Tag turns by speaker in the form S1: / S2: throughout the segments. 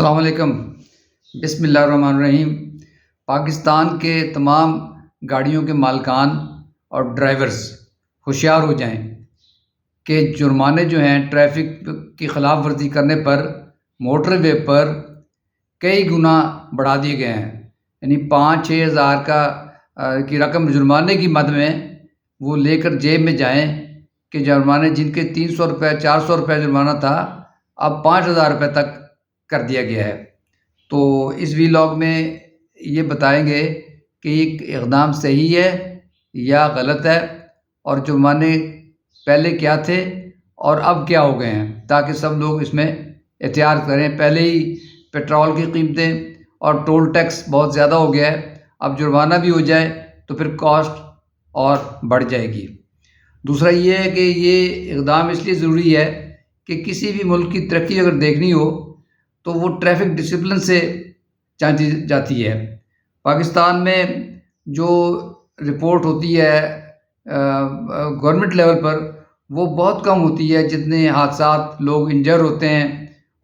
S1: السلام علیکم۔ بسم اللہ الرحمن الرحیم۔ پاکستان کے تمام گاڑیوں کے مالکان اور ڈرائیورز ہوشیار ہو جائیں کہ جرمانے جو ہیں ٹریفک کی خلاف ورزی کرنے پر موٹر وے پر کئی گنا بڑھا دیے گئے ہیں، یعنی 5-6 ہزار کی رقم جرمانے کی مد میں وہ لے کر جیب میں جائیں کہ جرمانے جن کے 300 روپے 400 روپے جرمانہ تھا اب 5000 روپے تک کر دیا گیا ہے۔ تو اس ویلاگ میں یہ بتائیں گے کہ یہ اقدام صحیح ہے یا غلط ہے، اور جرمانے پہلے کیا تھے اور اب کیا ہو گئے ہیں، تاکہ سب لوگ اس میں احتیاط کریں۔ پہلے ہی پیٹرول کی قیمتیں اور ٹول ٹیکس بہت زیادہ ہو گیا ہے، اب جرمانہ بھی ہو جائے تو پھر کاسٹ اور بڑھ جائے گی۔ دوسرا یہ ہے کہ یہ اقدام اس لیے ضروری ہے کہ کسی بھی ملک کی ترقی اگر دیکھنی ہو تو وہ ٹریفک ڈسپلن سے جانچی جاتی ہے۔ پاکستان میں جو رپورٹ ہوتی ہے گورنمنٹ لیول پر وہ بہت کم ہوتی ہے، جتنے حادثات لوگ انجر ہوتے ہیں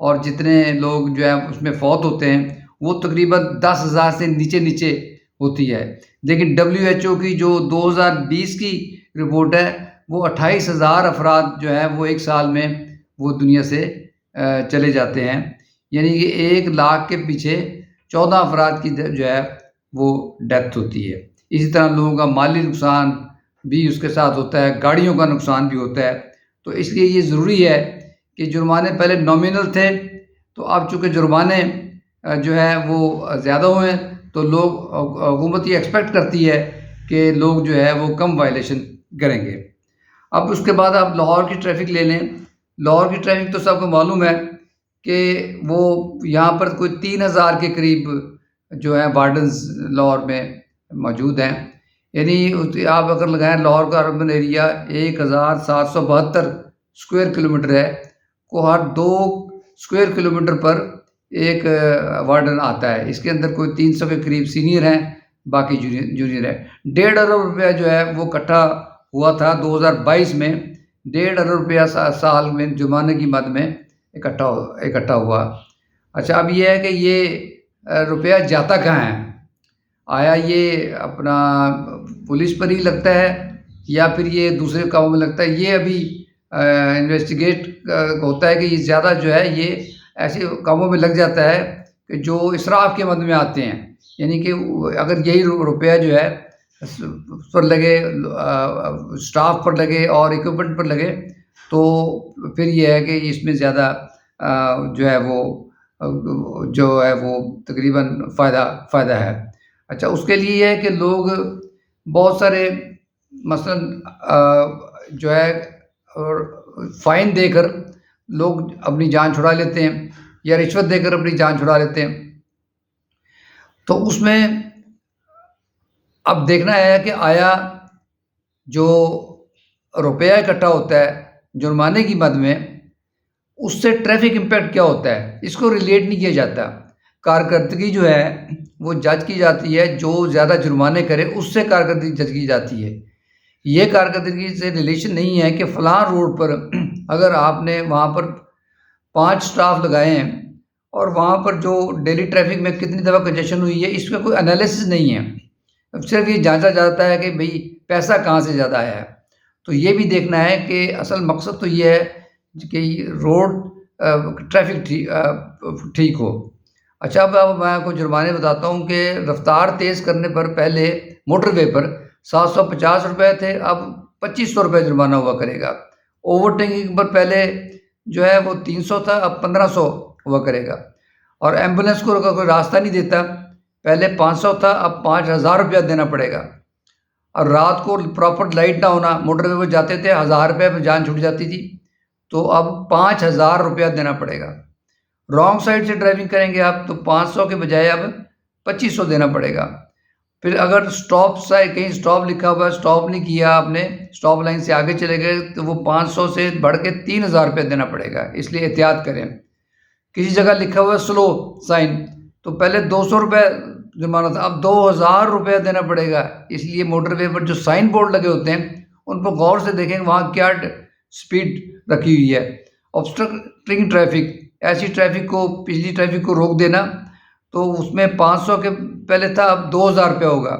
S1: اور جتنے لوگ جو ہے اس میں فوت ہوتے ہیں وہ تقریباً 10,000 سے نیچے ہوتی ہے۔ لیکن WHO کی جو 2020 کی رپورٹ ہے وہ 28,000 افراد جو ہے وہ ایک سال میں وہ دنیا سے چلے جاتے ہیں، یعنی کہ 1 لاکھ کے پیچھے 14 افراد کی جو ہے وہ ڈیتھ ہوتی ہے۔ اسی طرح لوگوں کا مالی نقصان بھی اس کے ساتھ ہوتا ہے، گاڑیوں کا نقصان بھی ہوتا ہے۔ تو اس لیے یہ ضروری ہے کہ جرمانے پہلے نامینل تھے، تو اب چونکہ جرمانے جو ہے وہ زیادہ ہوئے ہیں تو حکومت یہ ایکسپیکٹ کرتی ہے کہ لوگ جو ہے وہ کم وائلیشن کریں گے۔ اب اس کے بعد آپ لاہور کی ٹریفک لے لیں۔ لاہور کی ٹریفک تو سب کو معلوم ہے کہ وہ یہاں پر کوئی 3,000 کے قریب جو ہے وارڈنز لاہور میں موجود ہیں، یعنی آپ اگر لگائیں لاہور کا اربن ایریا 1,772 اسکوائر کلومیٹر ہے، کو ہر 2 اسکوائر کلومیٹر پر ایک وارڈن آتا ہے۔ اس کے اندر کوئی 300 کے قریب سینئر ہیں، باقی جونیئر ہے۔ 1.5 ارب روپیہ جو ہے وہ اکٹھا ہوا تھا 2022 میں، 1.5 ارب روپیہ سال میں جرمانے کی مد میں اکٹھا ہوا۔ اچھا، اب یہ ہے کہ یہ روپیہ جاتا کہاں ہے؟ آیا یہ اپنا پولیس پر ہی لگتا ہے یا پھر یہ دوسرے کاموں میں لگتا ہے؟ یہ ابھی انویسٹیگیٹ ہوتا ہے کہ یہ زیادہ جو ہے یہ ایسے کاموں میں لگ جاتا ہے کہ جو اسراف کے مد میں آتے ہیں، یعنی کہ اگر یہی روپیہ جو ہے اس پر لگے، اسٹاف پر لگے اور اکوپمنٹ پر لگے تو پھر یہ ہے کہ اس میں زیادہ جو ہے وہ تقریباً فائدہ ہے۔ اچھا، اس کے لیے یہ ہے کہ لوگ بہت سارے مثلاً جو ہے فائن دے کر لوگ اپنی جان چھڑا لیتے ہیں یا رشوت دے کر اپنی جان چھڑا لیتے ہیں۔ تو اس میں اب دیکھنا ہے کہ آیا جو روپیہ اکٹھا ہوتا ہے جرمانے کی مد میں، اس سے ٹریفک امپیکٹ کیا ہوتا ہے، اس کو ریلیٹ نہیں کیا جاتا۔ کارکردگی جو ہے وہ جج کی جاتی ہے، جو زیادہ جرمانے کرے اس سے کارکردگی جج کی جاتی ہے۔ یہ کارکردگی سے ریلیشن نہیں ہے کہ فلاں روڈ پر اگر آپ نے وہاں پر 5 سٹاف لگائے ہیں اور وہاں پر جو ڈیلی ٹریفک میں کتنی دفعہ کنجیشن ہوئی ہے، اس کا کوئی انالیسس نہیں ہے، صرف یہ جانچا جاتا ہے کہ بھئی پیسہ کہاں سے زیادہ آیا ہے۔ تو یہ بھی دیکھنا ہے کہ اصل مقصد تو یہ ہے کہ روڈ ٹریفک ٹھیک ہو۔ اچھا، اب میں آپ کو جرمانے بتاتا ہوں کہ رفتار تیز کرنے پر پہلے موٹر وے پر 750 روپے تھے، اب 2500 روپے جرمانہ ہوا کرے گا۔ اوور ٹیکنگ پر پہلے جو ہے وہ 300 تھا، اب 1500 ہوا کرے گا۔ اور ایمبولینس کو کوئی راستہ نہیں دیتا، پہلے 500 تھا، اب 5,000 روپیہ دینا پڑے گا۔ اور رات کو پراپر لائٹ نہ ہونا، موٹر وے پر جاتے تھے 1000 روپے میں جان چھوٹ جاتی تھی، تو اب 5,000 روپیہ دینا پڑے گا۔ رانگ سائڈ سے ڈرائیونگ کریں گے آپ تو 500 کے بجائے اب 2500 دینا پڑے گا۔ پھر اگر کہیں اسٹاپ لکھا ہوا ہے، اسٹاپ نہیں کیا آپ نے، اسٹاپ لائن سے آگے چلے گئے تو وہ 500 سے بڑھ کے 3,000 روپے دینا پڑے گا، اس لیے احتیاط کریں۔ کسی جگہ لکھا ہوا ہے سلو سائن، تو پہلے 200 روپے جرمانہ تھا، اب 2,000 روپیہ دینا پڑے گا۔ اس لیے موٹر وے پر جو سائن بورڈ لگے ہوتے ہیں ان پر غور سے دیکھیں وہاں کیا سپیڈ رکھی ہوئی ہے۔ obstructing ٹریفک ایسی ٹریفک کو پچھلی ٹریفک کو روک دینا، تو اس میں 500 کے پہلے تھا، اب 2000 روپیہ ہوگا۔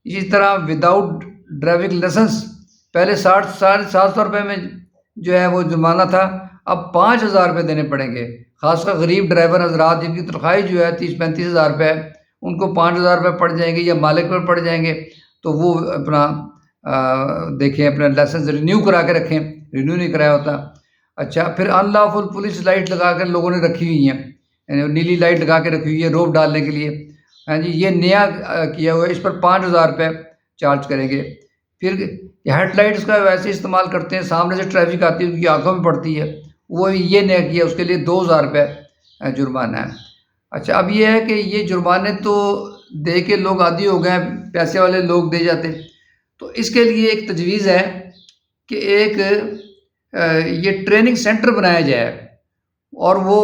S1: اسی طرح وداؤٹ ڈرائیونگ لائسنس پہلے 750 روپے میں جو ہے وہ جرمانہ تھا، اب 5000 روپے دینے پڑیں گے۔ خاص کر غریب ڈرائیور حضرات جن کی تنخواہ جو ہے 30-35 ہزار روپے ہے، ان کو 5000 روپے پڑ جائیں گے یا مالک پر پڑ جائیں گے، تو وہ اپنا دیکھیں، اپنا لائسنس رینیو کرا کے رکھیں، رینیو نہیں کرایا ہوتا۔ اچھا، پھر ان لافل پولیس لائٹ لگا کر لوگوں نے رکھی ہوئی ہیں، یعنی نیلی لائٹ لگا کے رکھی ہوئی ہے روب ڈالنے کے لیے، ہاں جی، یہ نیا کیا ہوا ہے، اس پر 5000 روپے چارج کریں گے۔ پھر ہیڈ لائٹس کا ویسے استعمال کرتے ہیں، سامنے سے ٹریفک آتی ہے ان کی آنکھوں میں پڑتی ہے، وہ یہ نیا کیا، اس کے لیے 2000 روپے جرمانہ ہے۔ اچھا، اب یہ ہے کہ یہ جرمانے تو دے کے لوگ عادی ہو گئے ہیں، پیسے والے لوگ دے جاتے، تو اس کے لیے ایک تجویز ہے کہ ایک یہ ٹریننگ سینٹر بنایا جائے، اور وہ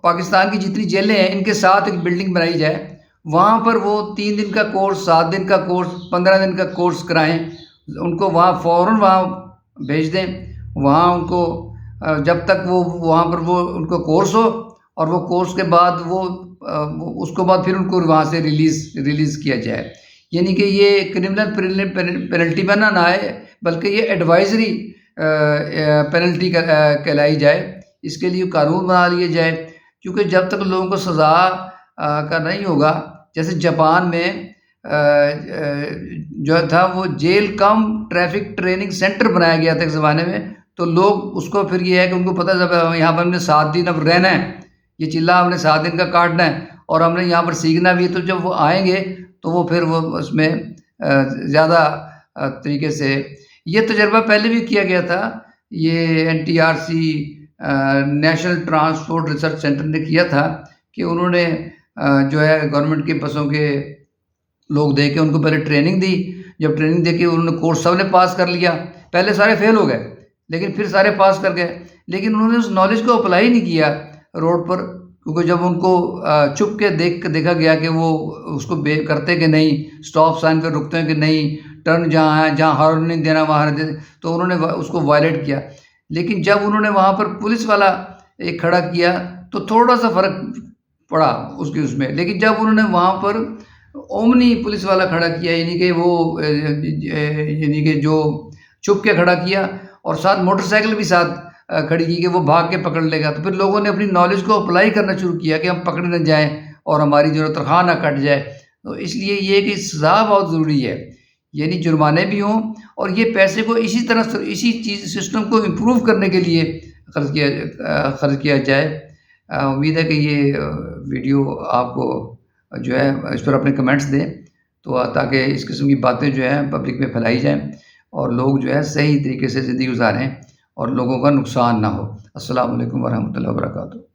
S1: پاکستان کی جتنی جیلیں ہیں ان کے ساتھ ایک بلڈنگ بنائی جائے، وہاں پر وہ 3 دن کا کورس، 7 دن کا کورس، 15 دن کا کورس کرائیں، ان کو وہاں فوراً وہاں بھیج دیں، وہاں ان کو جب تک وہ وہاں پر وہ ان کو کورس ہو، اور وہ کورس کے بعد وہ اس کو بعد پھر ان کو وہاں سے ریلیز کیا جائے، یعنی کہ یہ کرمنل پینلٹی بنا نہ آئے، بلکہ یہ ایڈوائزری پینلٹی کہلائی جائے، اس کے لیے قانون بنا لیا جائے، کیونکہ جب تک لوگوں کو سزا کا نہیں ہوگا، جیسے جاپان میں جو تھا وہ جیل کم ٹریفک ٹریننگ سینٹر بنایا گیا تھا ایک زمانے میں، تو لوگ اس کو پھر یہ ہے کہ ان کو پتہ جب یہاں پر ہم نے 7 دن اب رہنا ہے، یہ چلہ ہم نے 7 دن کا کاٹنا ہے، اور ہم نے یہاں پر سیکھنا بھی ہے، تو جب وہ آئیں گے تو وہ پھر وہ اس میں زیادہ طریقے سے، یہ تجربہ پہلے بھی کیا گیا تھا، یہ NTRC national transport research centre نے کیا تھا، کہ انہوں نے جو ہے گورنمنٹ کے بسوں کے لوگ دے کے ان کو پہلے ٹریننگ دی، جب ٹریننگ دے کے انہوں نے کورس سب نے پاس کر لیا، پہلے سارے فیل ہو گئے لیکن پھر سارے پاس کر گئے، لیکن انہوں نے اس نالج کو اپلائی نہیں کیا روڈ پر، کیونکہ جب ان کو چھپ کے دیکھا گیا کہ وہ اس کو کرتے کہ نہیں، سٹاپ سائن پہ رکتے ہیں کہ نہیں، ٹرن جہاں ہے جہاں ہارن نہیں دینا وہاں نہیں دینا، تو انہوں نے اس کو وائلیٹ کیا، لیکن جب انہوں نے وہاں پر پولیس والا ایک کھڑا کیا تو تھوڑا سا فرق پڑا اس میں، لیکن جب انہوں نے وہاں پر اومنی پولیس والا کھڑا کیا، یعنی کہ وہ یعنی کہ جو چھپ کے کھڑا کیا، اور ساتھ موٹر سائیکل بھی ساتھ کھڑی کی کہ وہ بھاگ کے پکڑ لے گا، تو پھر لوگوں نے اپنی نالج کو اپلائی کرنا شروع کیا کہ ہم پکڑے نہ جائیں اور ہماری جو تنخواہ نہ کٹ جائے، تو اس لیے یہ کہ سزا بہت ضروری ہے، یعنی جرمانے بھی ہوں، اور یہ پیسے کو اسی طرح اسی چیز سسٹم کو امپروو کرنے کے لیے خرچ کیا جائے۔ امید ہے کہ یہ ویڈیو آپ کو جو ہے اس پر اپنے کمنٹس دیں، تو تاکہ اس قسم کی باتیں جو ہیں پبلک میں پھیلائی جائیں، اور لوگ جو ہے صحیح طریقے سے زندگی گزاریں اور لوگوں کا نقصان نہ ہو۔ السلام علیکم ورحمۃ اللہ وبرکاتہ۔